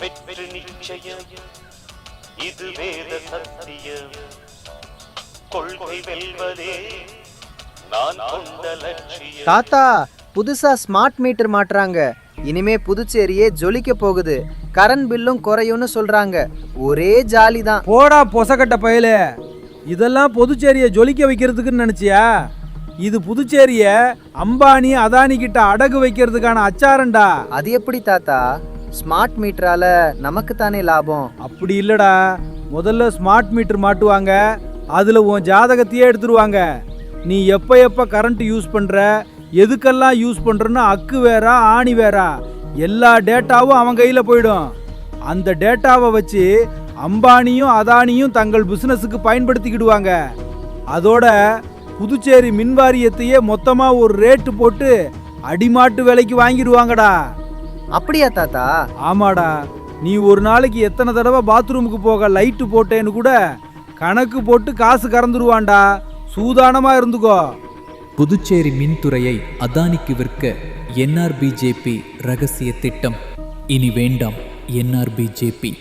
வெற்றி நிச்சயம் இது வேத சத்தியம் கொள்கை வெல்வதே நான் கொண்ட லட்சியம். தாத்தா, புதுசா ஸ்மார்ட் மீட்டர் மாட்டுறாங்க. இனிமே புதுச்சேரியே ஜொலிக்க போகுது. கரண்ட் பில்லும் குறையும்னு சொல்றாங்க. ஒரே ஜாலி தான். போடா பொசக்கட்ட பயலே, இதெல்லாம் புதுச்சேரியை ஜொலிக்க வைக்கிறதுக்குன்னு நினைச்சியா? இது புதுச்சேரிய அம்பானி அதானி கிட்ட அடகு வைக்கிறதுக்கான அச்சாரண்டா. அது எப்படி தாத்தா? ஸ்மார்ட் மீட்டரால நமக்கு தானே லாபம். அப்படி இல்லடா, முதல்ல ஸ்மார்ட் மீட்டர் மாட்டுவாங்க, அதுல உன் ஜாதகத்தையே எடுத்துருவாங்க. நீ எப்ப எப்ப கரண்ட் யூஸ் பண்ற, எதுக்கெல்லாம் யூஸ் பண்றன்னு அக்கு வேறா ஆணி வேறா எல்லா டேட்டாவும் அவன் கையில போயிடும். அந்த டேட்டாவை வச்சு அம்பானியும் அதானியும் தங்கள் பிசினஸுக்கு பயன்படுத்திக்கிடுவாங்க. அதோட புதுச்சேரி மின்வாரியத்தையே மொத்தமா ஒரு ரேட்டு போட்டு அடிமாட்டு விலைக்கு வாங்கிடுவாங்கடா. அப்படியா தாத்தா? ஆமாடா, நீ ஒரு நாளைக்கு எத்தனை தடவை பாத்ரூமுக்கு போக லைட்டு போட்டேன்னு கூட கணக்கு போட்டு காசு கறந்துருவான்டா. சூதானமா இருந்துக்கோ. புதுச்சேரி மின்துறையை அதானிக்கு விற்க NRBJP ரகசிய திட்டம். இனி வேண்டாம் NRBJP.